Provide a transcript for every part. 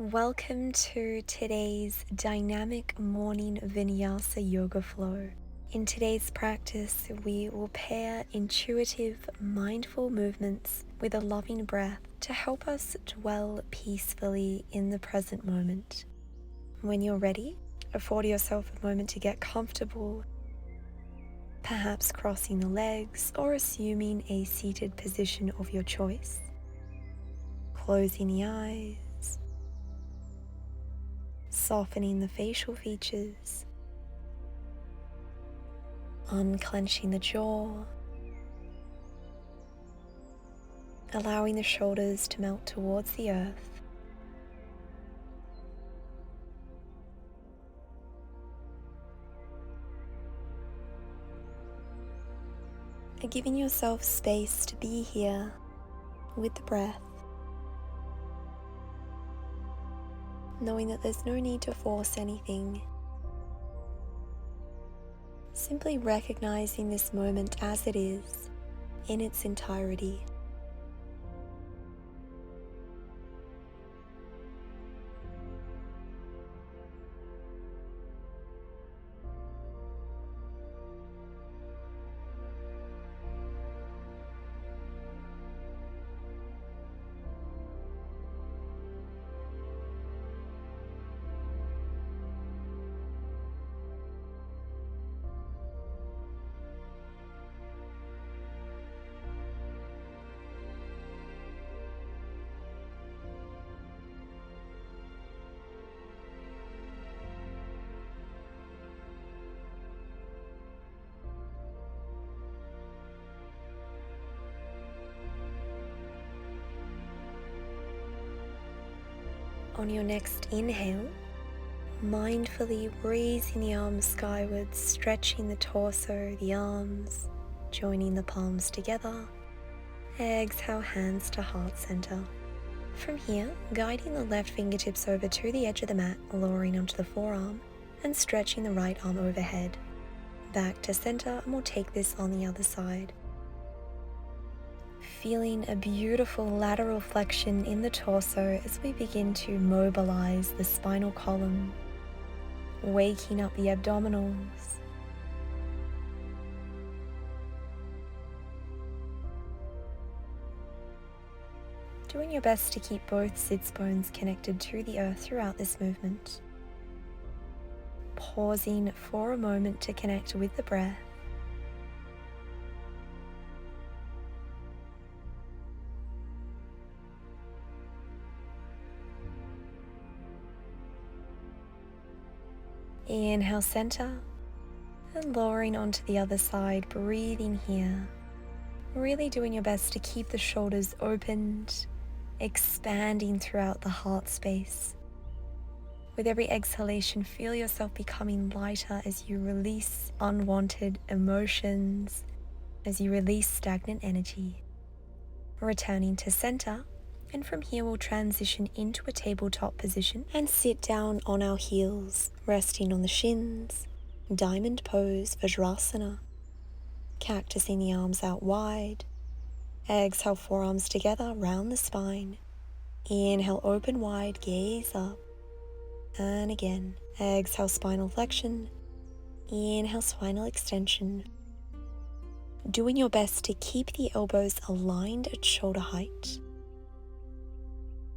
Welcome to today's dynamic morning Vinyasa yoga flow. In today's practice, we will pair intuitive, mindful movements with a loving breath to help us dwell peacefully in the present moment. When you're ready, afford yourself a moment to get comfortable, perhaps crossing the legs or assuming a seated position of your choice. Closing the eyes, softening the facial features, unclenching the jaw, allowing the shoulders to melt towards the earth. And giving yourself space to be here with the breath, knowing that there's no need to force anything. Simply recognizing this moment as it is, in its entirety. On your next inhale, mindfully raising the arms skywards, stretching the torso, the arms, joining the palms together. Exhale, hands to heart center. From here, guiding the left fingertips over to the edge of the mat, lowering onto the forearm, and stretching the right arm overhead. Back to center, and we'll take this on the other side. Feeling a beautiful lateral flexion in the torso as we begin to mobilize the spinal column, waking up the abdominals. Doing your best to keep both sits bones connected to the earth throughout this movement. Pausing for a moment to connect with the breath. Inhale, center, and lowering onto the other side, breathing here. Really doing your best to keep the shoulders opened, expanding throughout the heart space. With every exhalation, feel yourself becoming lighter as you release unwanted emotions, as you release stagnant energy. Returning to center, and from here we'll transition into a tabletop position and sit down on our heels, resting on the shins, diamond pose, Vajrasana, cactusing the arms out wide. Exhale, forearms together, round the spine. Inhale, open wide, gaze up. And again, exhale, spinal flexion. Inhale, spinal extension. Doing your best to keep the elbows aligned at shoulder height.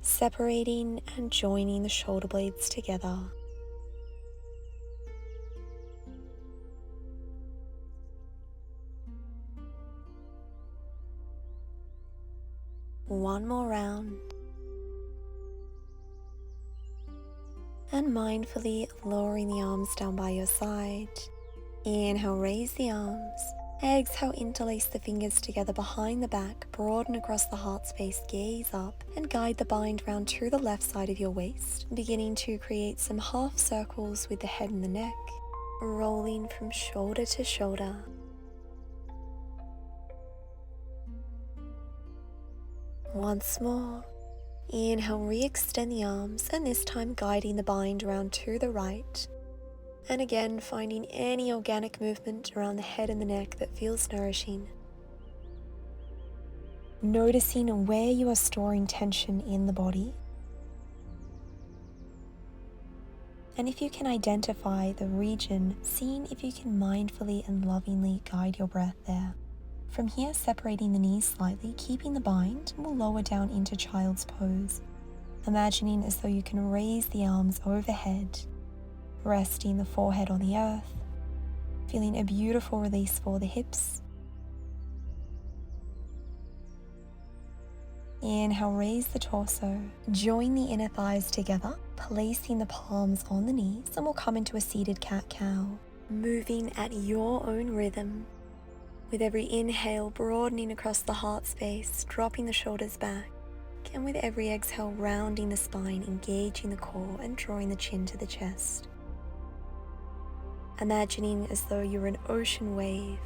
Separating and joining the shoulder blades together. One more round. And mindfully lowering the arms down by your side. Inhale, raise the arms. Exhale, interlace the fingers together behind the back, broaden across the heart space, gaze up, and guide the bind round to the left side of your waist, beginning to create some half circles with the head and the neck, rolling from shoulder to shoulder. Once more. Inhale, re-extend the arms, and this time guiding the bind round to the right. And again, finding any organic movement around the head and the neck that feels nourishing. Noticing where you are storing tension in the body. And if you can identify the region, seeing if you can mindfully and lovingly guide your breath there. From here, separating the knees slightly, keeping the bind, we'll lower down into child's pose. Imagining as though you can raise the arms overhead, resting the forehead on the earth, feeling a beautiful release for the hips. Inhale, raise the torso, join the inner thighs together, placing the palms on the knees, and we'll come into a seated cat-cow, moving at your own rhythm. With every inhale, broadening across the heart space, dropping the shoulders back, and with every exhale, rounding the spine, engaging the core, and drawing the chin to the chest. Imagining as though you're an ocean wave,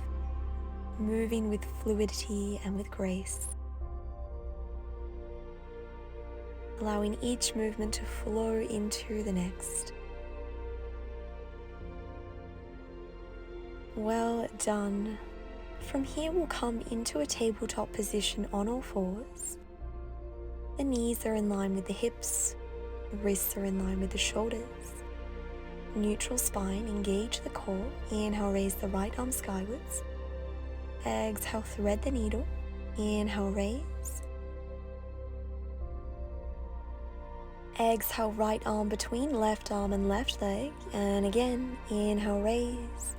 moving with fluidity and with grace. Allowing each movement to flow into the next. Well done. From here we'll come into a tabletop position on all fours. The knees are in line with the hips, the wrists are in line with the shoulders. Neutral spine, engage the core. Inhale, raise the right arm skywards. Exhale, thread the needle. Inhale, raise. Exhale, right arm between left arm and left leg. And again, inhale, raise.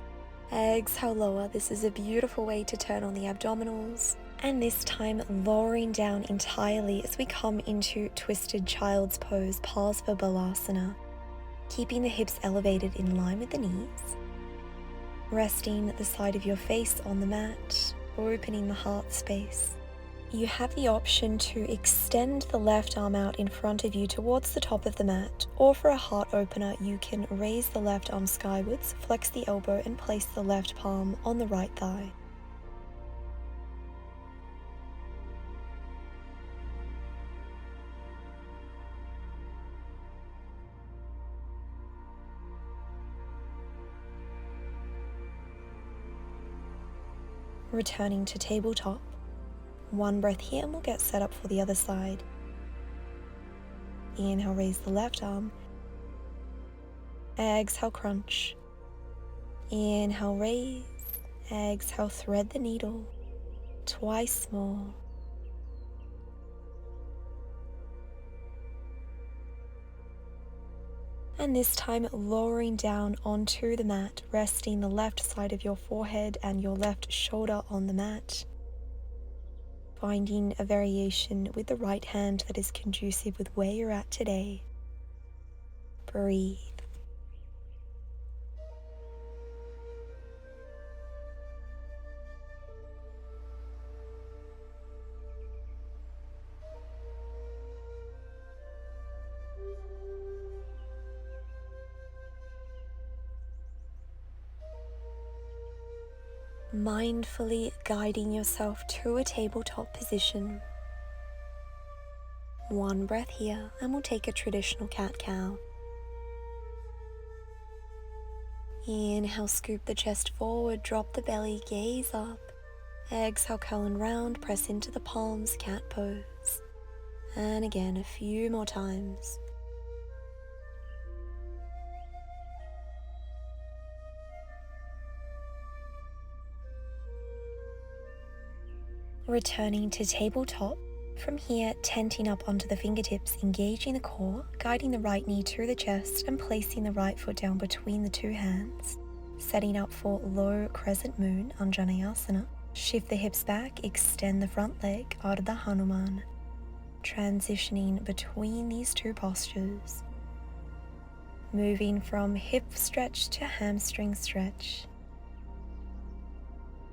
Exhale, lower. This is a beautiful way to turn on the abdominals. And this time, lowering down entirely as we come into twisted child's pose, Parsva Balasana. Keeping the hips elevated in line with the knees. Resting the side of your face on the mat, opening the heart space. You have the option to extend the left arm out in front of you towards the top of the mat, or for a heart opener, you can raise the left arm skywards, flex the elbow, and place the left palm on the right thigh. Returning to tabletop. One breath here and we'll get set up for the other side. Inhale, raise the left arm. Exhale, crunch. Inhale, raise. Exhale, thread the needle. Twice more. And this time lowering down onto the mat, resting the left side of your forehead and your left shoulder on the mat. Finding a variation with the right hand that is conducive with where you're at today. Breathe. Mindfully guiding yourself to a tabletop position. One breath here, and we'll take a traditional cat-cow. Inhale, scoop the chest forward, drop the belly, gaze up. Exhale, curl and round, press into the palms, cat pose. And again, a few more times. Returning to tabletop. From here, tenting up onto the fingertips, engaging the core, guiding the right knee to the chest and placing the right foot down between the two hands. Setting up for low crescent moon, Anjaneyasana. Shift the hips back, extend the front leg, Ardha Hanumanasana. Transitioning between these two postures. Moving from hip stretch to hamstring stretch.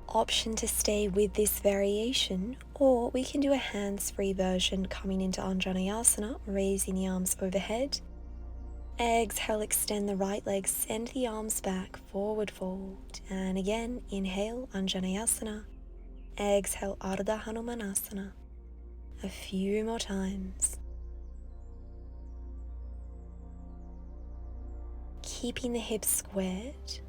Option to stay with this variation, or we can do a hands-free version coming into Anjaneyasana, raising the arms overhead. Exhale, extend the right leg, send the arms back, forward fold. And again, inhale, Anjaneyasana. Exhale, Ardha Hanumanasana. A few more times. Keeping the hips squared.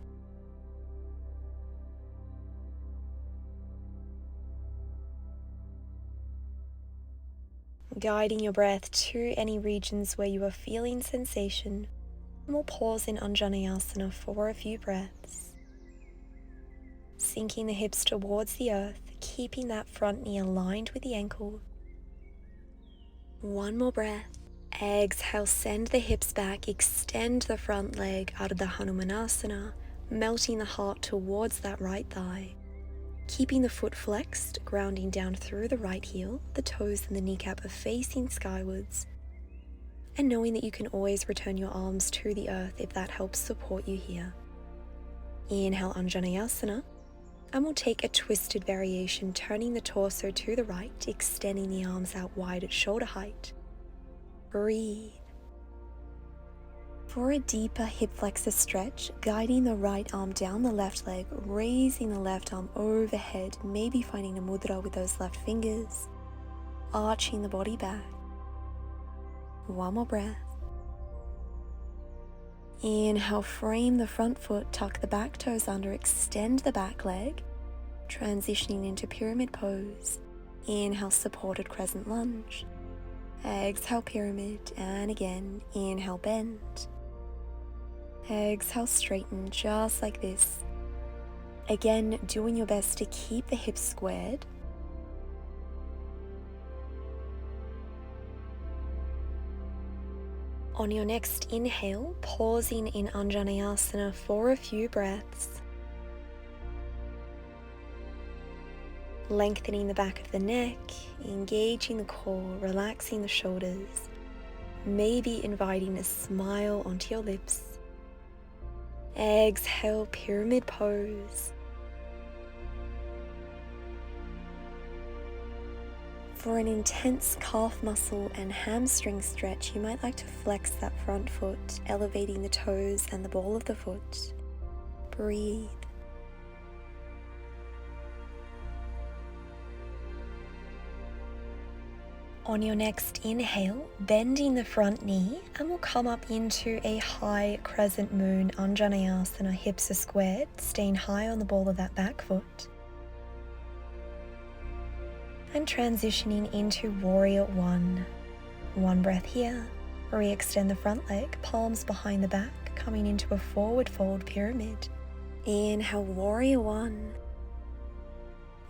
Guiding your breath to any regions where you are feeling sensation, And we'll pause in Anjaneyasana for a few breaths. Sinking the hips towards the earth, keeping that front knee aligned with the ankle. One more breath. Exhale, send the hips back, extend the front leg, Ardha Hanumanasana, melting the heart towards that right thigh. Keeping the foot flexed, grounding down through the right heel, the toes and the kneecap are facing skywards. And knowing that you can always return your arms to the earth if that helps support you here. Inhale, Anjaneyasana. And we'll take a twisted variation, turning the torso to the right, extending the arms out wide at shoulder height. Breathe. For a deeper hip flexor stretch, guiding the right arm down the left leg, raising the left arm overhead, maybe finding a mudra with those left fingers, arching the body back. One more breath. Inhale, frame the front foot, tuck the back toes under, extend the back leg, transitioning into pyramid pose. Inhale, supported crescent lunge. Exhale, pyramid, and again, inhale, bend. Exhale, straighten, just like this. Again, doing your best to keep the hips squared. On your next inhale, pausing in Anjaneyasana for a few breaths. Lengthening the back of the neck, engaging the core, relaxing the shoulders, maybe inviting a smile onto your lips. Exhale, pyramid pose. For an intense calf muscle and hamstring stretch, you might like to flex that front foot, elevating the toes and the ball of the foot. Breathe. On your next inhale, bending the front knee, and we'll come up into a high crescent moon, Anjaneyasana, hips are squared, staying high on the ball of that back foot. And transitioning into warrior one. One breath here. Re-extend the front leg, palms behind the back, coming into a forward fold pyramid. Inhale, warrior one.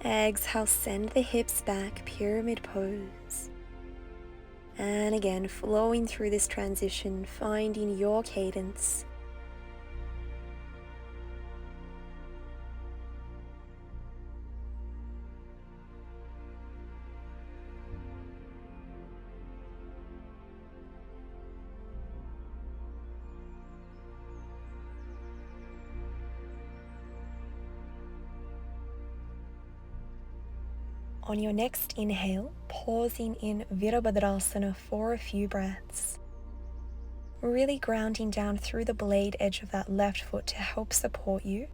Exhale, send the hips back, pyramid pose. And again, flowing through this transition, finding your cadence. On your next inhale, pausing in Virabhadrasana for a few breaths. Really grounding down through the blade edge of that left foot to help support you,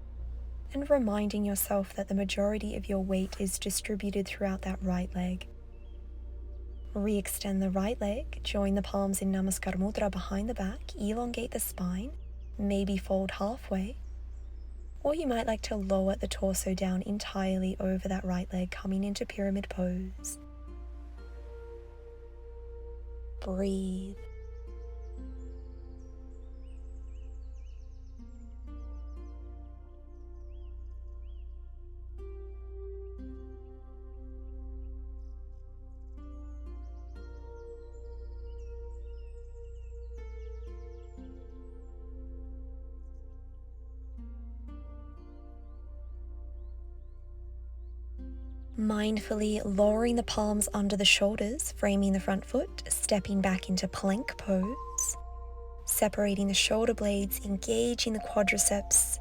and reminding yourself that the majority of your weight is distributed throughout that right leg. Re-extend the right leg, join the palms in Namaskar Mudra behind the back, elongate the spine, maybe fold halfway. Or you might like to lower the torso down entirely over that right leg, coming into pyramid pose. Breathe. Mindfully lowering the palms under the shoulders, framing the front foot, stepping back into plank pose, separating the shoulder blades, engaging the quadriceps,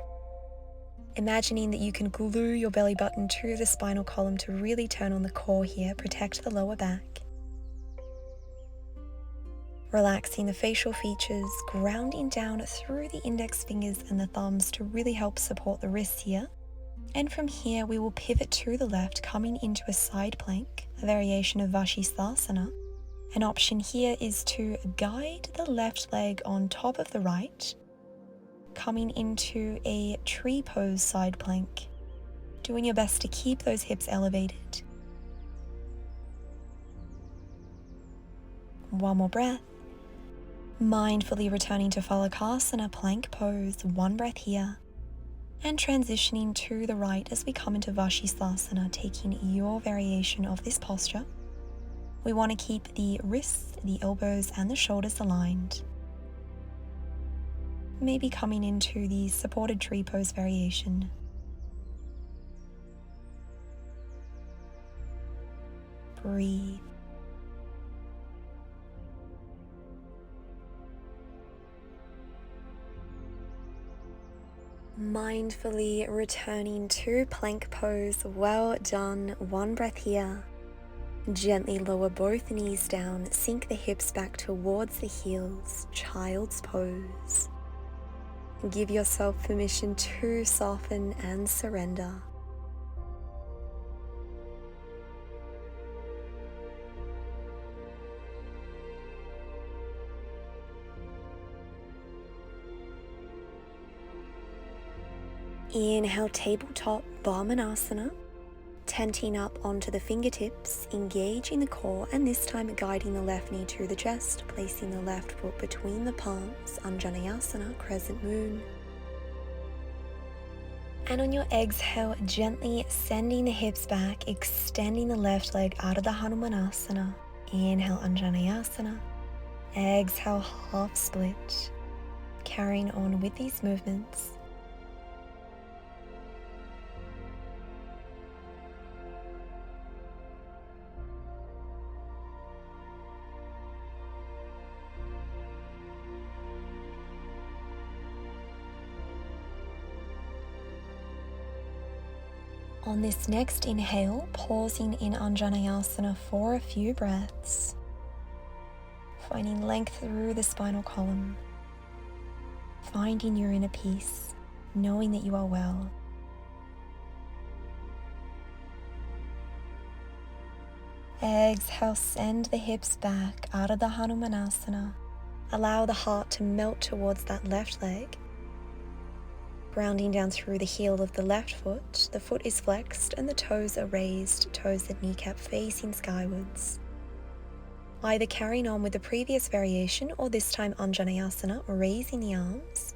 imagining that you can glue your belly button to the spinal column to really turn on the core here, protect the lower back. Relaxing the facial features, grounding down through the index fingers and the thumbs to really help support the wrists here. And from here, we will pivot to the left, coming into a side plank, a variation of Vashisthasana. An option here is to guide the left leg on top of the right, coming into a tree pose side plank, doing your best to keep those hips elevated. One more breath. Mindfully returning to Phalakasana, plank pose, one breath here, and transitioning to the right as we come into Vashisthasana, taking your variation of this posture. We want to keep the wrists, the elbows, and the shoulders aligned. Maybe coming into the supported tree pose variation. Breathe. Mindfully returning to plank pose. Well done. One breath here. Gently lower both knees down. Sink the hips back towards the heels. Child's pose. Give yourself permission to soften and surrender. Inhale, tabletop Vamanasana, tenting up onto the fingertips, engaging the core, and this time guiding the left knee to the chest, placing the left foot between the palms, Anjaneyasana, crescent moon. And on your exhale, gently sending the hips back, extending the left leg, Ardha Hanumanasana. Inhale, Anjaneyasana. Exhale, half split. Carrying on with these movements. On this next inhale, pausing in Anjaneyasana for a few breaths, finding length through the spinal column, finding your inner peace, knowing that you are well. Exhale, send the hips back, Ardha Hanumanasana. Allow the heart to melt towards that left leg. Grounding down through the heel of the left foot, the foot is flexed and the toes are raised, toes and kneecap facing skywards. Either carrying on with the previous variation or this time Anjaneyasana, raising the arms.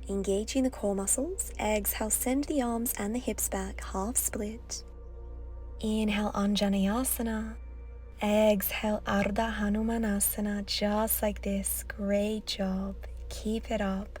Engaging the core muscles, exhale, send the arms and the hips back, half split. Inhale, Anjaneyasana. Exhale, Ardha Hanumanasana, just like this. Great job. Keep it up.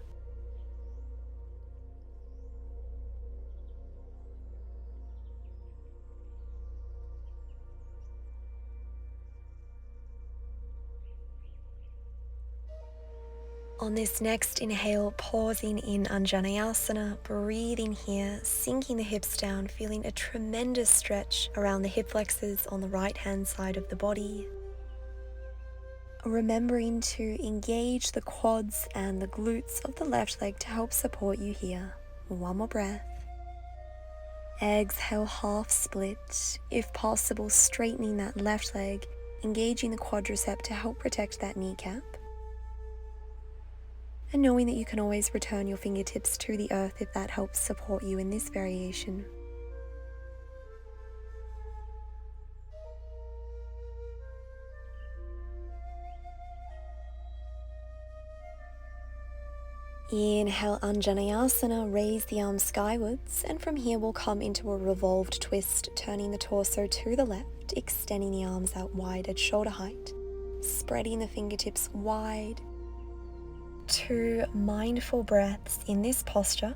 On this next inhale, pausing in Anjaneyasana, breathing here, sinking the hips down, feeling a tremendous stretch around the hip flexors on the right hand side of the body. Remembering to engage the quads and the glutes of the left leg to help support you here. One more breath. Exhale, half split. If possible, straightening that left leg, engaging the quadricep to help protect that kneecap. And knowing that you can always return your fingertips to the earth if that helps support you in this variation. Inhale, Anjaneyasana, raise the arms skywards, and from here we'll come into a revolved twist, turning the torso to the left, extending the arms out wide at shoulder height, spreading the fingertips wide. 2 mindful breaths in this posture.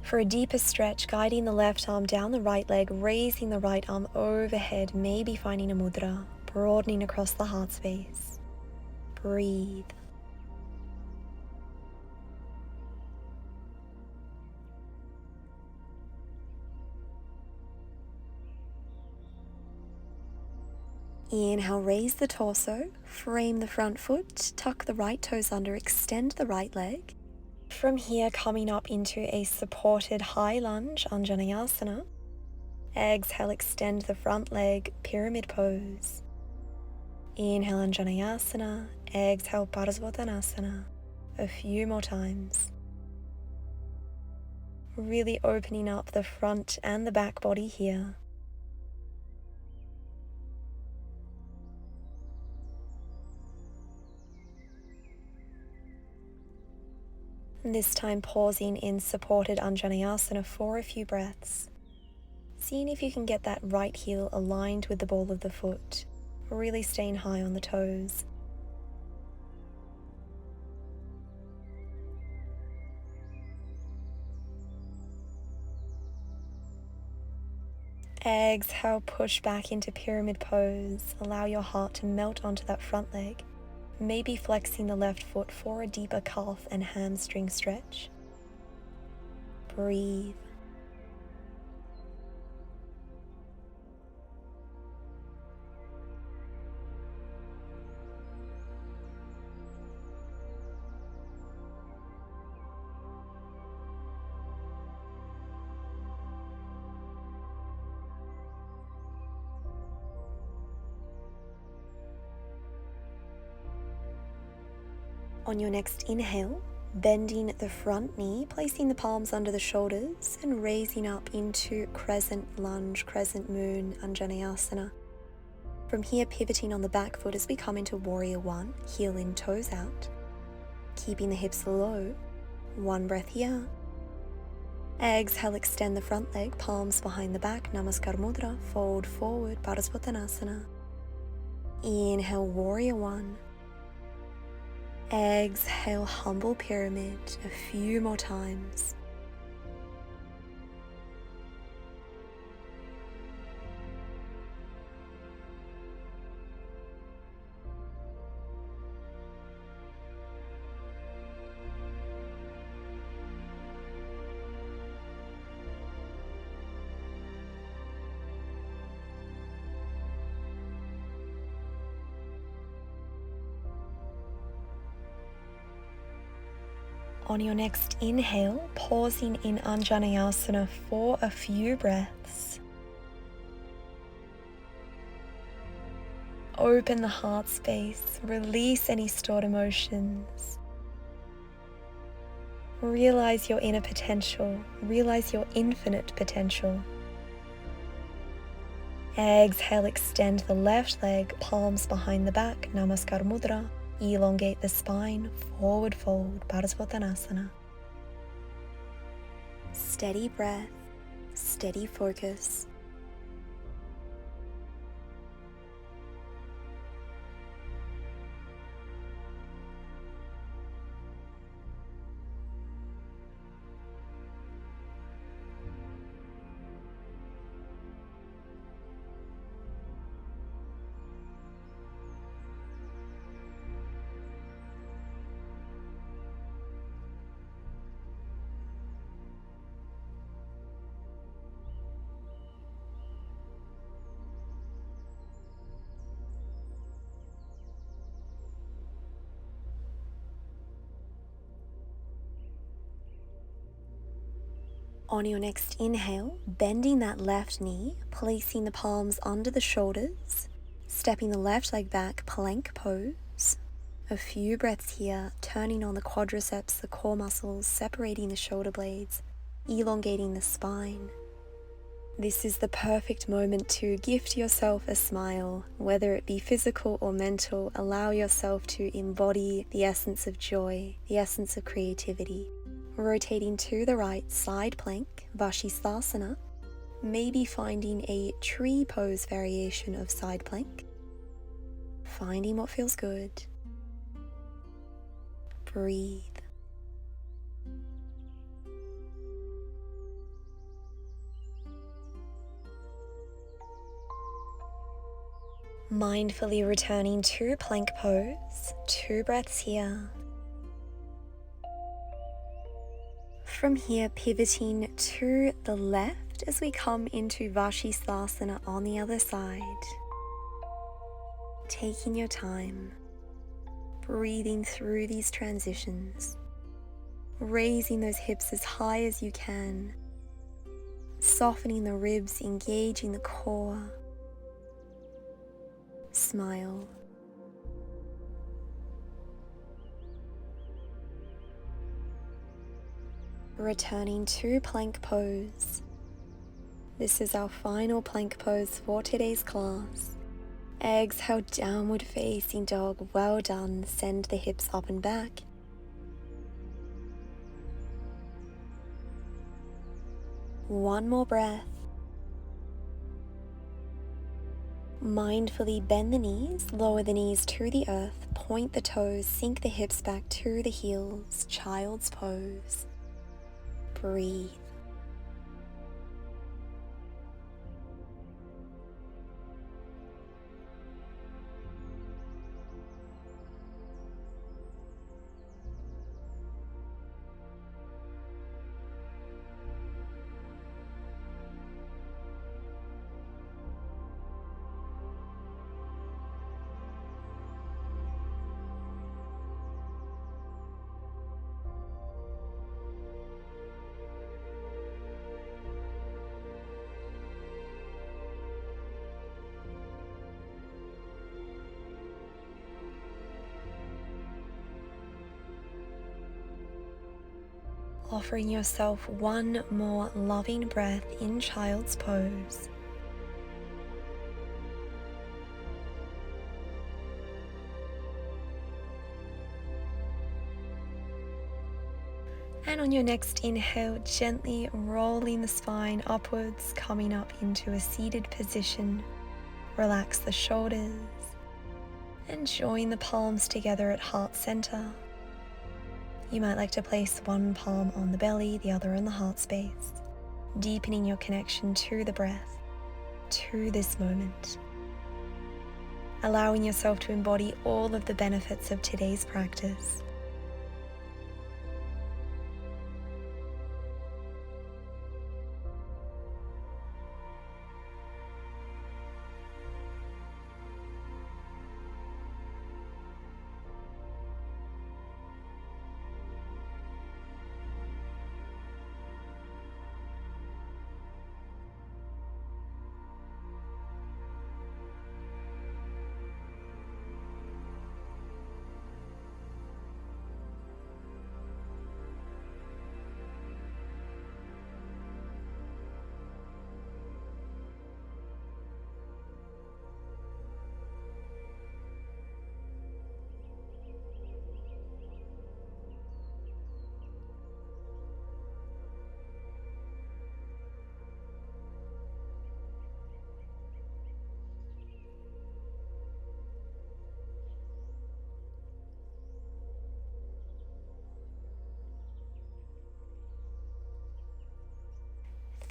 For a deeper stretch, guiding the left arm down the right leg, raising the right arm overhead, maybe finding a mudra, broadening across the heart space. Breathe. Inhale, raise the torso, frame the front foot, tuck the right toes under, extend the right leg. From here, coming up into a supported high lunge, Anjaneyasana. Exhale, extend the front leg, pyramid pose. Inhale, Anjaneyasana. Exhale, Parsvottanasana. A few more times. Really opening up the front and the back body here. And this time pausing in supported Anjaneyasana for a few breaths. Seeing if you can get that right heel aligned with the ball of the foot, really staying high on the toes. Exhale, push back into pyramid pose. Allow your heart to melt onto that front leg. Maybe flexing the left foot for a deeper calf and hamstring stretch. Breathe. On your next inhale, bending the front knee, placing the palms under the shoulders and raising up into crescent lunge, crescent moon, Anjaneyasana. From here, pivoting on the back foot as we come into warrior one, heel in, toes out. Keeping the hips low. One breath here. Exhale, extend the front leg, palms behind the back, Namaskar Mudra, fold forward, Padasvattanasana. Inhale, warrior one. Exhale, humble pyramid, a few more times. On your next inhale, pausing in Anjaneyasana for a few breaths. Open the heart space, release any stored emotions. Realize your inner potential, realize your infinite potential. Exhale, extend the left leg, palms behind the back, Namaskar Mudra. Elongate the spine, forward fold, Padasvattanasana. Steady breath, steady focus. On your next inhale, bending that left knee, placing the palms under the shoulders, stepping the left leg back, plank pose. A few breaths here, turning on the quadriceps, the core muscles, separating the shoulder blades, elongating the spine. This is the perfect moment to gift yourself a smile, whether it be physical or mental. Allow yourself to embody the essence of joy, the essence of creativity. Rotating to the right, side plank, Vashisthasana. Maybe finding a tree pose variation of side plank. Finding what feels good. Breathe. Mindfully returning to plank pose. 2 breaths here. From here, pivoting to the left as we come into Vashisthasana on the other side. Taking your time, breathing through these transitions, raising those hips as high as you can, softening the ribs, engaging the core. Smile. Returning to plank pose. This is our final plank pose for today's class. Exhale, downward facing dog. Well done. Send the hips up and back. One more breath. Mindfully bend the knees, lower the knees to the earth, point the toes, sink the hips back to the heels, child's pose. Breathe. Offering yourself one more loving breath in child's pose. And on your next inhale, gently rolling the spine upwards, coming up into a seated position. Relax the shoulders and join the palms together at heart center. You might like to place one palm on the belly, the other on the heart space, deepening your connection to the breath, to this moment. Allowing yourself to embody all of the benefits of today's practice.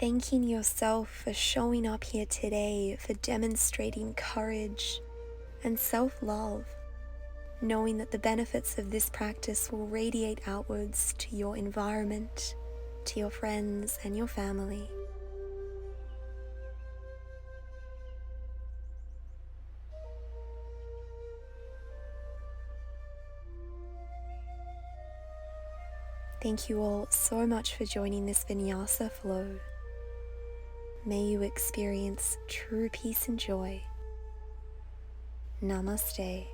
Thanking yourself for showing up here today, for demonstrating courage and self-love, knowing that the benefits of this practice will radiate outwards to your environment, to your friends and your family. Thank you all so much for joining this Vinyasa flow. May you experience true peace and joy. Namaste.